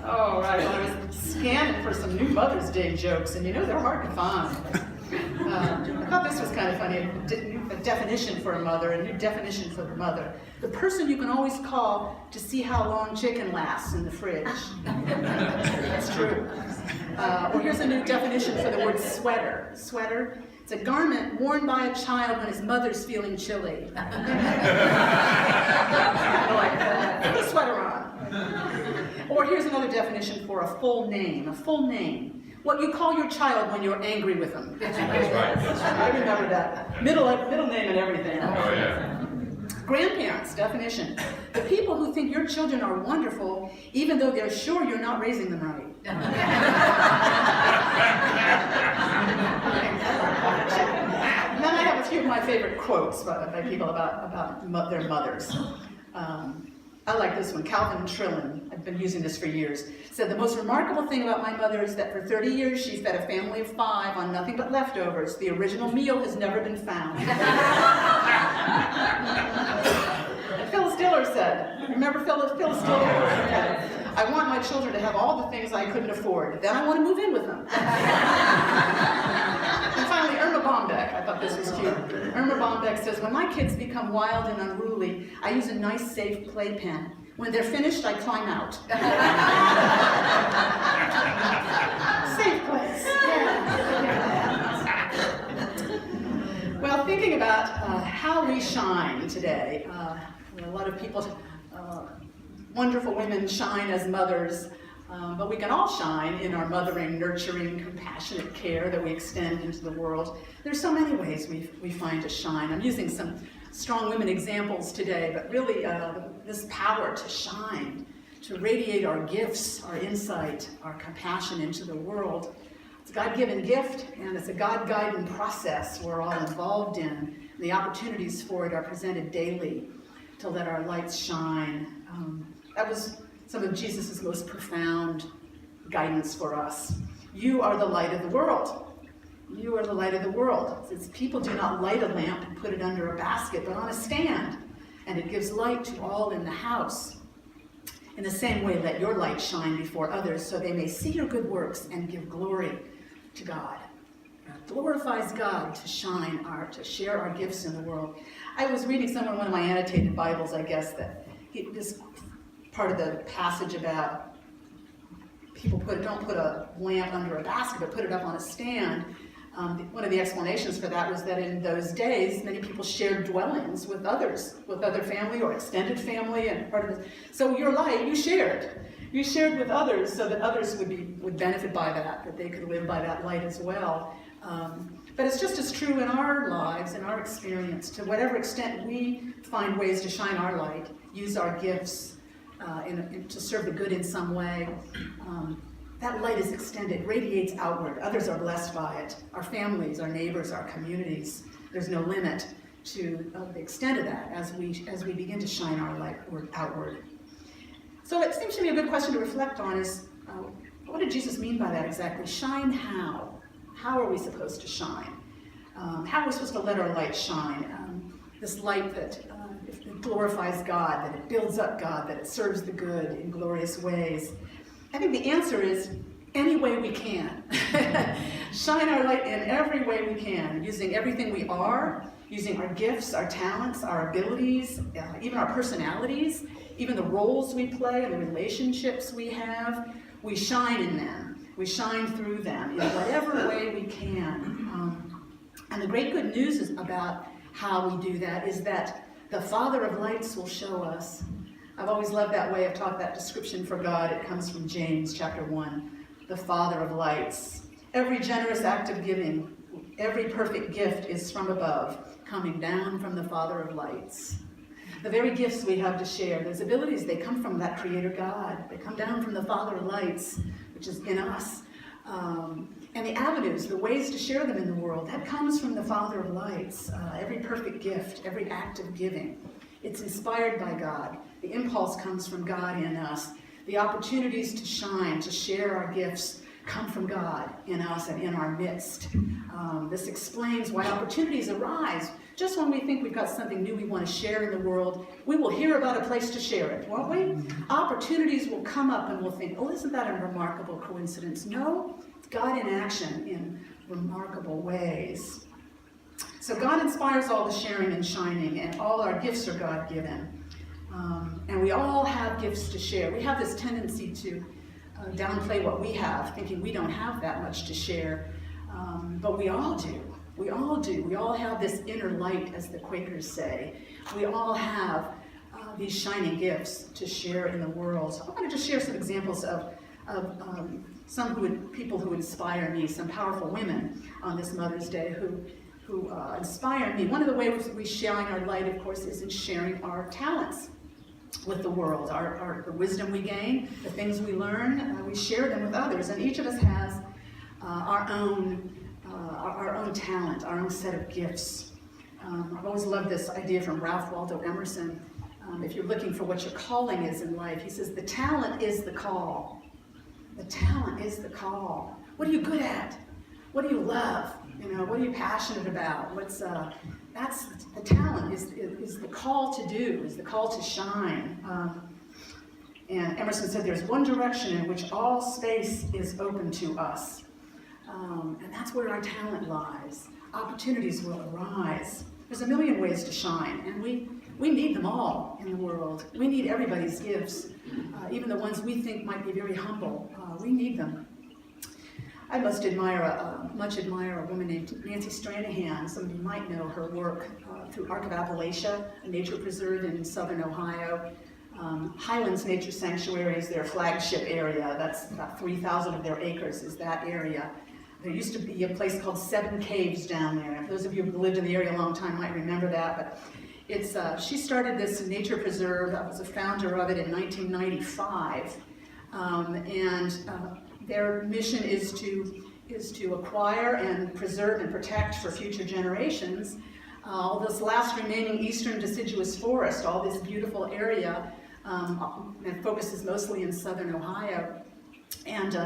Oh, right. Well, I was scanning for some new Mother's Day jokes, and they're hard to find. I thought this was kind of funny, a definition for a mother, a new definition for the mother. The person you can always call to see how long chicken lasts in the fridge. That's true. Or here's a new definition for the word sweater. Sweater, it's a garment worn by a child when his mother's feeling chilly. Like that. Put a sweater on. Or here's another definition for a full name. A full name. What you call your child when you're angry with them. That's right. I remember that. Middle name and everything. Oh, yeah. Grandparents, definition. The people who think your children are wonderful, even though they're sure you're not raising them right. Then I have a few of my favorite quotes by people about their mothers. I like this one. Calvin Trillin, I've been using this for years, said, "The most remarkable thing about my mother is that for 30 years she fed a family of 5 on nothing but leftovers. The original meal has never been found." And Phil Stiller said, remember Phil Stiller? Okay. "I want my children to have all the things I couldn't afford. Then I want to move in with them." And finally, Irma Bombeck, I thought this was cute. Irma Bombeck says, "When my kids become wild and unruly, I use a nice, safe playpen. When they're finished, I climb out." Safe place. Yeah. Well, thinking about how we shine today, a lot of people, wonderful women shine as mothers. But we can all shine in our mothering, nurturing, compassionate care that we extend into the world. There's so many ways we find to shine. I'm using some strong women examples today, but really this power to shine, to radiate our gifts, our insight, our compassion into the world. It's a God-given gift, and it's a God-guided process we're all involved in. The opportunities for it are presented daily to let our lights shine. That was some of Jesus' most profound guidance for us. You are the light of the world. You are the light of the world. It says, people do not light a lamp and put it under a basket, but on a stand, and it gives light to all in the house. In the same way, let your light shine before others, so they may see your good works and give glory to God. It glorifies God to shine to share our gifts in the world. I was reading somewhere in one of my annotated Bibles, I guess, that this part of the passage about people don't put a lamp under a basket, but put it up on a stand. One of the explanations for that was that in those days, many people shared dwellings with others, with other family or extended family, and part of this. So your light, you shared with others, so that others would benefit by that they could live by that light as well. But it's just as true in our lives, in our experience. To whatever extent we find ways to shine our light, use our gifts to serve the good in some way, that light is extended, radiates outward. Others are blessed by it. Our families, our neighbors, our communities. There's no limit to the extent of that as we begin to shine our light outward. So it seems to me a good question to reflect on is, what did Jesus mean by that exactly? Shine how? How are we supposed to shine? How are we supposed to let our light shine? This light that it glorifies God, that it builds up God, that it serves the good in glorious ways. I think the answer is any way we can. Shine our light in every way we can, using everything we are, using our gifts, our talents, our abilities, even our personalities, even the roles we play and the relationships we have. We shine in them. We shine through them in whatever way we can. And the great good news is about how we do that is that the Father of lights will show us. I've always loved that way of talking, that description for God. It comes from James chapter 1, the Father of lights. Every generous act of giving, every perfect gift is from above, coming down from the Father of lights. The very gifts we have to share, those abilities, they come from that Creator God. They come down from the Father of lights, which is in us. And the avenues, the ways to share them in the world, that comes from the Father of lights. Every perfect gift, every act of giving, it's inspired by God. The impulse comes from God in us. The opportunities to shine, to share our gifts, come from God in us and in our midst. This explains why opportunities arise. Just when we think we've got something new we want to share in the world, we will hear about a place to share it, won't we? Opportunities will come up and we'll think, oh, isn't that a remarkable coincidence? No, it's God in action in remarkable ways. So God inspires all the sharing and shining, and all our gifts are God-given. And we all have gifts to share. We have this tendency to downplay what we have, thinking we don't have that much to share. But we all do. We all do. We all have this inner light, as the Quakers say. We all have these shining gifts to share in the world. So I'm going to just share some examples of people who inspire me, some powerful women on this Mother's Day who inspire me. One of the ways we shine our light, of course, is in sharing our talents with the world, the wisdom we gain, the things we learn, we share them with others, and each of us has our own talent, our own set of gifts. I've always loved this idea from Ralph Waldo Emerson. If you're looking for what your calling is in life, he says, the talent is the call. The talent is the call. What are you good at? What do you love? What are you passionate about? That's the talent is the call to do, is the call to shine. And Emerson said there's one direction in which all space is open to us. And that's where our talent lies. Opportunities will arise. There's a million ways to shine, and we need them all in the world. We need everybody's gifts, even the ones we think might be very humble. We need them. I much admire a woman named Nancy Stranahan. Some of you might know her work through Arc of Appalachia, a nature preserve in southern Ohio. Highlands Nature Sanctuary is their flagship area. That's about 3,000 of their acres is that area. There used to be a place called Seven Caves down there. Those of you who've lived in the area a long time might remember that. But it's she started this nature preserve. I was a founder of it in 1995, their mission is to acquire and preserve and protect for future generations all this last remaining eastern deciduous forest, all this beautiful area that focuses mostly in southern Ohio. And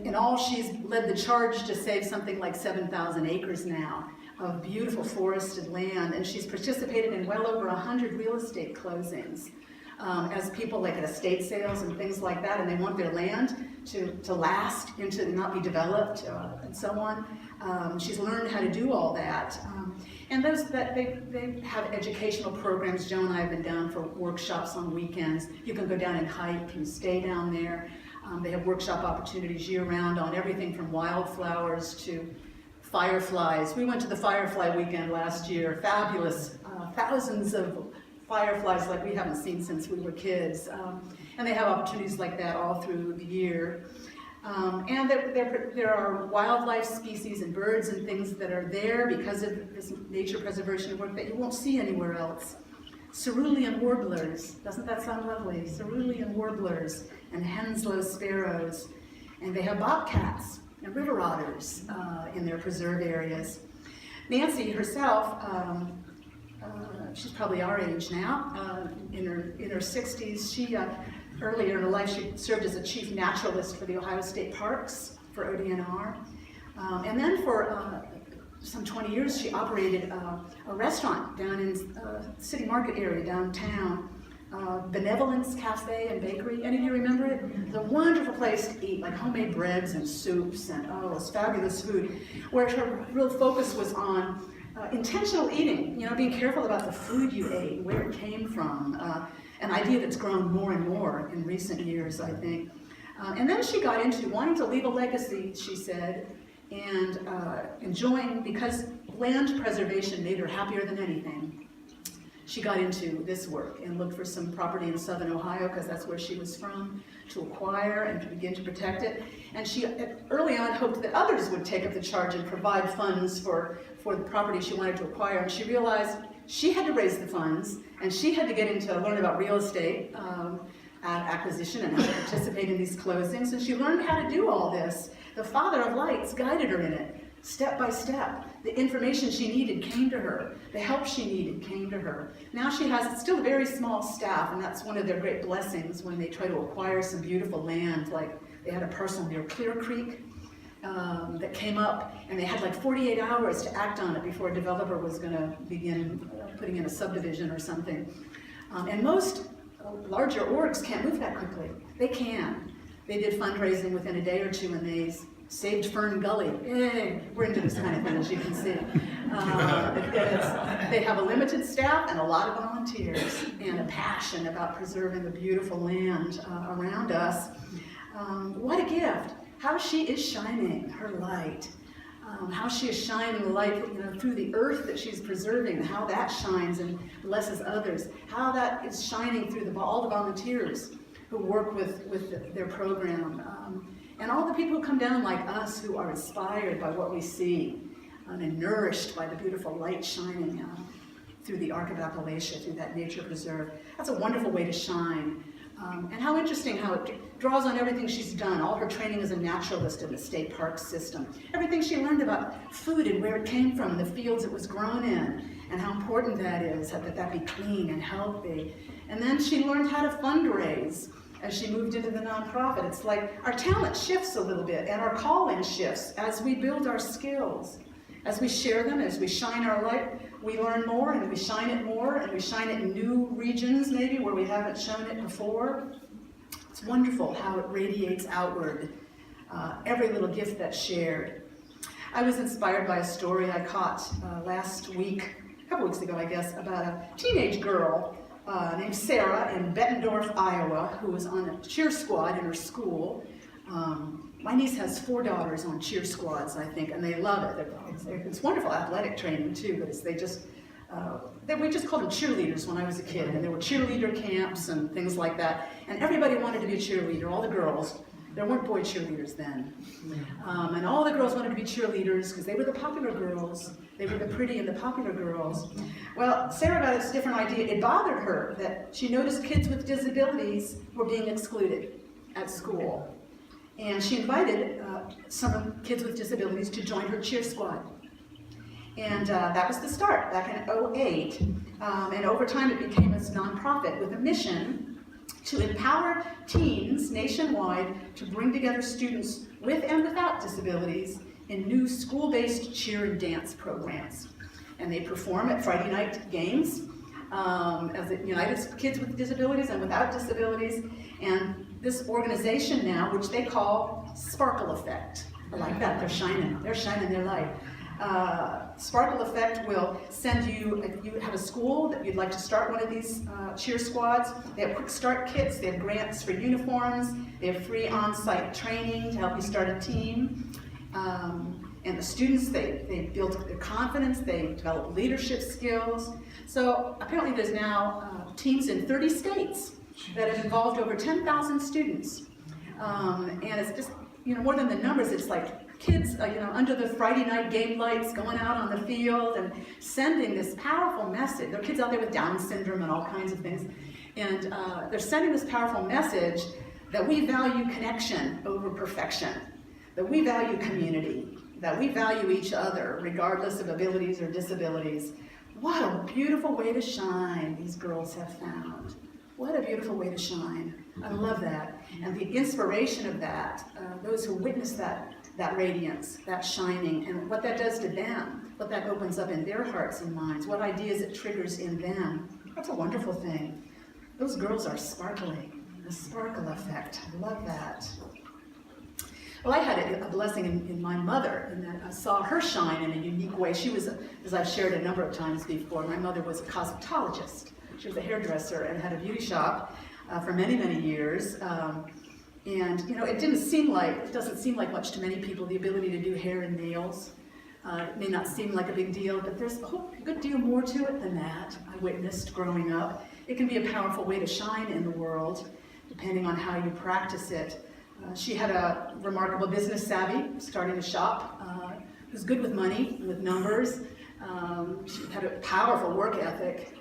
in all, she's led the charge to save something like 7,000 acres now of beautiful forested land, and she's participated in well over 100 real estate closings. As people like at estate sales and things like that, and they want their land to last and to not be developed and so on. She's learned how to do all that. And they have educational programs. Joe and I have been down for workshops on weekends. You can go down and hike and stay down there. They have workshop opportunities year-round on everything from wildflowers to fireflies. We went to the Firefly Weekend last year. Fabulous. Thousands of fireflies like we haven't seen since we were kids. And they have opportunities like that all through the year. And there are wildlife species and birds and things that are there because of this nature preservation work that you won't see anywhere else. Cerulean warblers, doesn't that sound lovely? Cerulean warblers and Henslow sparrows. And they have bobcats and river otters in their preserve areas. Nancy herself, she's probably our age now, in her 60s. She earlier in her life she served as a chief naturalist for the Ohio State Parks for ODNR, and then for some 20 years she operated a restaurant down in City Market area downtown, Benevolence Cafe and Bakery. Any of you remember it? It's a wonderful place to eat, like homemade breads and soups, and it's fabulous food. Where her real focus was on intentional eating, being careful about the food you ate, where it came from, an idea that's grown more and more in recent years, I think. And then she got into wanting to leave a legacy, she said, and enjoying, because land preservation made her happier than anything. She got into this work and looked for some property in southern Ohio, because that's where she was from, to acquire and to begin to protect it. And she early on hoped that others would take up the charge and provide funds for the property she wanted to acquire. And she realized she had to raise the funds, and she had to get into learn about real estate acquisition and how to participate in these closings. And she learned how to do all this. The Father of Lights guided her in it, step by step. The information she needed came to her. The help she needed came to her. Now she has still a very small staff, and that's one of their great blessings when they try to acquire some beautiful land like They had a parcel near Clear Creek that came up, and they had like 48 hours to act on it before a developer was going to begin putting in a subdivision or something. And most larger orgs can't move that quickly. They can. They did fundraising within a day or two, and they saved Fern Gully. Yay! We're into this kind of thing, as you can see. They have a limited staff and a lot of volunteers and a passion about preserving the beautiful land around us. What a gift! How she is shining her light. How she is shining the light, through the earth that she's preserving, how that shines and blesses others. How that is shining through all the volunteers who work with their program. And all the people who come down like us who are inspired by what we see and nourished by the beautiful light shining through the Arc of Appalachia, through that nature preserve. That's a wonderful way to shine. And how interesting how it draws on everything she's done, all her training as a naturalist in the state park system, everything she learned about food and where it came from, the fields it was grown in, and how important that is, that be clean and healthy. And then she learned how to fundraise as she moved into the nonprofit. It's like our talent shifts a little bit, and our calling shifts as we build our skills. As we share them, as we shine our light, we learn more, and we shine it more, and we shine it in new regions maybe where we haven't shown it before. It's wonderful how it radiates outward, every little gift that's shared. I was inspired by a story I caught last week, a couple weeks ago I guess, about a teenage girl named Sarah in Bettendorf, Iowa, who was on a cheer squad in her school. My niece has 4 daughters on cheer squads, I think, and they love it. It's wonderful athletic training too, but we just called them cheerleaders when I was a kid, and there were cheerleader camps and things like that, and everybody wanted to be a cheerleader, all the girls. There weren't boy cheerleaders then. And all the girls wanted to be cheerleaders because they were the popular girls. They were the pretty and the popular girls. Well, Sarah got this different idea. It bothered her that she noticed kids with disabilities were being excluded at school. And she invited some kids with disabilities to join her cheer squad. And that was the start, back in 2008. And over time it became a nonprofit with a mission to empower teens nationwide to bring together students with and without disabilities in new school-based cheer and dance programs. And they perform at Friday night games as it unites kids with disabilities and without disabilities. And this organization now, which they call Sparkle Effect. I like that, they're shining their light. Sparkle Effect will send you, if you have a school that you'd like to start one of these cheer squads, they have quick start kits, they have grants for uniforms, they have free on-site training to help you start a team. And the students, they build their confidence, they develop leadership skills. So apparently there's now teams in 30 states that have involved over 10,000 students. And it's just, more than the numbers, it's like kids, under the Friday night game lights, going out on the field and sending this powerful message. There are kids out there with Down syndrome and all kinds of things. And they're sending this powerful message that we value connection over perfection, that we value community, that we value each other, regardless of abilities or disabilities. What a beautiful way to shine these girls have found. What a beautiful way to shine. I love that. And the inspiration of that, those who witness that radiance, that shining, and what that does to them, what that opens up in their hearts and minds, what ideas it triggers in them. That's a wonderful thing. Those girls are sparkling. The sparkle effect. I love that. Well, I had a blessing in my mother, in that I saw her shine in a unique way. She was, as I've shared a number of times before, my mother was a cosmetologist. She was a hairdresser and had a beauty shop for many, many years. And it doesn't seem like much to many people, the ability to do hair and nails. It may not seem like a big deal, but there's a good deal more to it than that. I witnessed growing up. It can be a powerful way to shine in the world, depending on how you practice it. She had a remarkable business savvy, starting a shop, was good with money, with numbers. She had a powerful work ethic,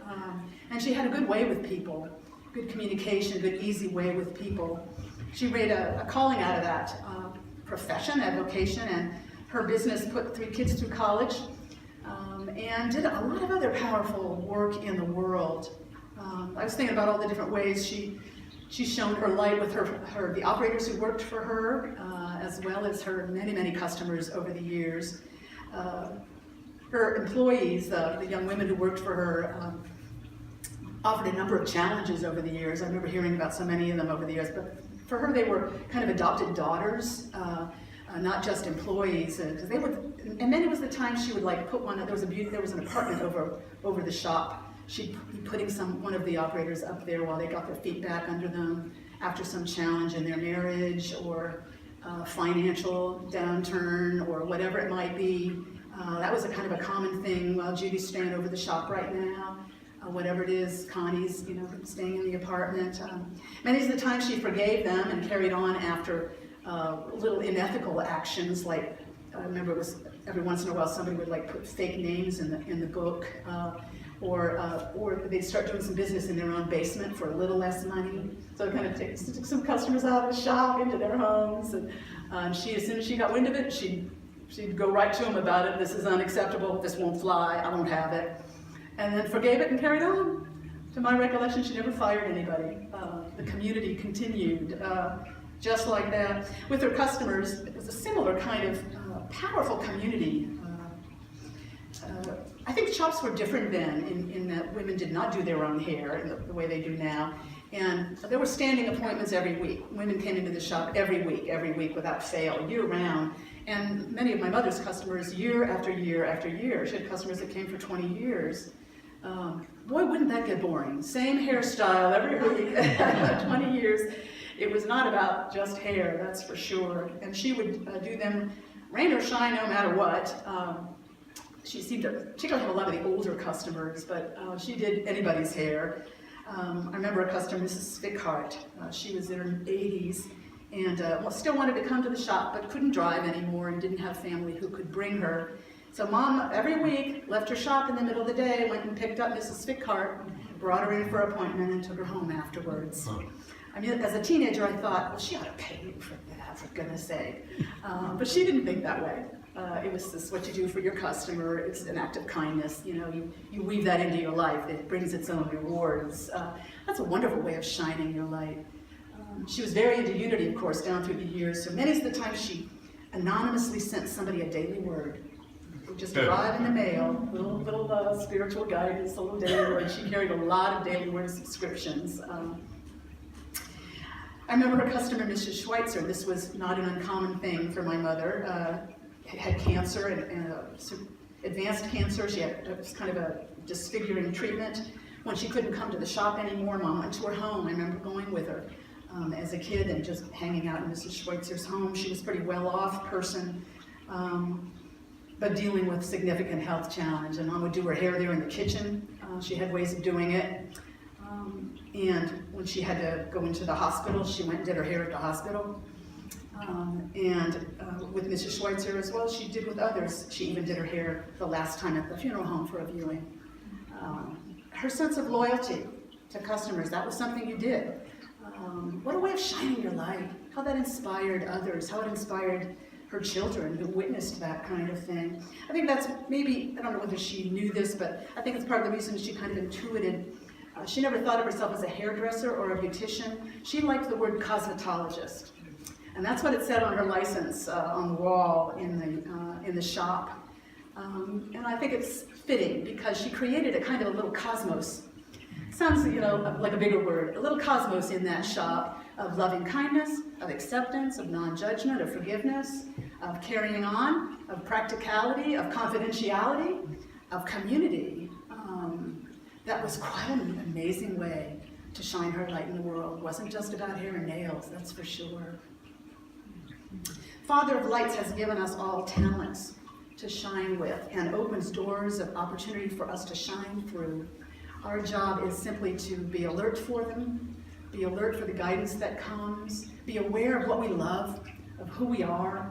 and she had a good way with people, good communication, good easy way with people. She made a calling out of that profession, that vocation, and her business put 3 kids through college, and did a lot of other powerful work in the world. I was thinking about all the different ways she She shone her light with the operators who worked for her, as well as her many customers over the years. Her employees, the young women who worked for her, offered a number of challenges over the years. I remember hearing about so many of them over the years, but for her they were kind of adopted daughters, not just employees, because they would, and many was the time she would like put one, there was an apartment over the shop. She'd be putting one of the operators up there while they got their feet back under them after some challenge in their marriage or financial downturn or whatever it might be. That was a kind of a common thing while Judy's staying over the shop right now. Whatever it is, Connie's, staying in the apartment. Many of the times she forgave them and carried on after little unethical actions, like I remember it was every once in a while somebody would like put fake names in the book, or they'd start doing some business in their own basement for a little less money. So it kind of took some customers out of the shop into their homes, and as soon as she got wind of it, she'd go right to them about it. This is unacceptable. This won't fly. I won't have it. And then forgave it and carried on. To my recollection, she never fired anybody. The community continued just like that. With her customers, it was a similar kind of powerful community. I think shops were different then in that women did not do their own hair in the way they do now. And there were standing appointments every week. Women came into the shop every week without fail, year round. And many of my mother's customers, year after year after year. She had customers that came for 20 years. Boy, wouldn't that get boring. Same hairstyle every week, 20 years. It was not about just hair, that's for sure. And she would do them rain or shine no matter what. She seemed to particularly have a lot of the older customers, but she did anybody's hair. I remember a customer, Mrs. Spickhart. She was in her 80s and still wanted to come to the shop, but couldn't drive anymore and didn't have family who could bring her. So Mom, every week, left her shop in the middle of the day, went and picked up Mrs. Spickhart, brought her in for an appointment, and took her home afterwards. I mean, as a teenager, I thought, well, she ought to pay me for that, for goodness sake. But she didn't think that way. It was just what you do for your customer. It's an act of kindness. You weave that into your life. It brings its own rewards. That's a wonderful way of shining your light. She was very into unity, of course, down through the years. So many of the times she anonymously sent somebody a daily word. It would just arrive in the mail, little spiritual guidance, a little daily word. She carried a lot of daily word subscriptions. I remember her customer, Mrs. Schweitzer. This was not an uncommon thing for my mother. Had cancer and advanced cancer. She had kind of a disfiguring treatment. When she couldn't come to the shop anymore, Mom went to her home. I remember going with her as a kid and just hanging out in Mrs. Schweitzer's home. She was a pretty well-off person, but dealing with significant health challenge. And Mom would do her hair there in the kitchen. She had ways of doing it. And when she had to go into the hospital, she went and did her hair at the hospital. With Mrs. Schweitzer as well, she did with others. She even did her hair the last time at the funeral home for a viewing. Her sense of loyalty to customers, that was something you did. What a way of shining your light. How that inspired others, how it inspired her children who witnessed that kind of thing. I think that's maybe, I don't know whether she knew this, but I think it's part of the reason she kind of intuited. She never thought of herself as a hairdresser or a beautician. She liked the word cosmetologist. And that's what it said on her license on the wall in the shop. And I think it's fitting because she created a kind of a little cosmos. Sounds, like a bigger word. A little cosmos in that shop of loving kindness, of acceptance, of non-judgment, of forgiveness, of carrying on, of practicality, of confidentiality, of community. That was quite an amazing way to shine her light in the world. It wasn't just about hair and nails, that's for sure. Father of Lights has given us all talents to shine with and opens doors of opportunity for us to shine through. Our job is simply to be alert for them, be alert for the guidance that comes, be aware of what we love, of who we are,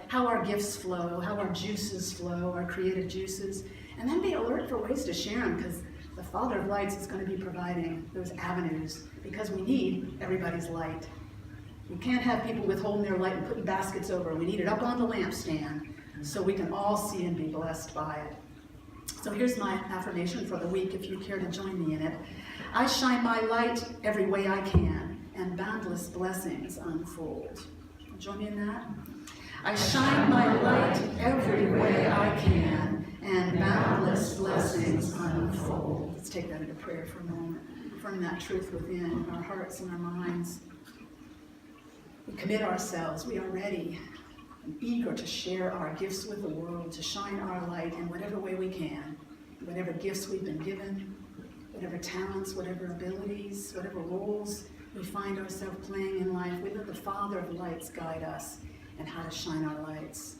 how our gifts flow, how our juices flow, our creative juices, and then be alert for ways to share them, because the Father of Lights is going to be providing those avenues, because we need everybody's light. We can't have people withholding their light and putting baskets over. We need it up on the lampstand so we can all see and be blessed by it. So here's my affirmation for the week, if you care to join me in it. I shine my light every way I can, and boundless blessings unfold. Join me in that? I shine my light every way I can, and boundless blessings unfold. Let's take that into prayer for a moment, affirming that truth within our hearts and our minds. We commit ourselves. We are ready and eager to share our gifts with the world, to shine our light in whatever way we can, whatever gifts we've been given, whatever talents, whatever abilities, whatever roles we find ourselves playing in life. We let the Father of lights guide us in how to shine our lights.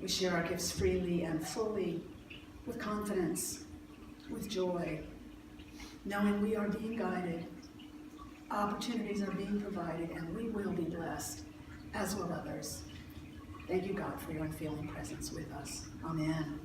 We share our gifts freely and fully, with confidence, with joy, knowing we are being guided, opportunities are being provided, and we will be blessed, as will others. Thank you, God, for your unfailing presence with us. Amen.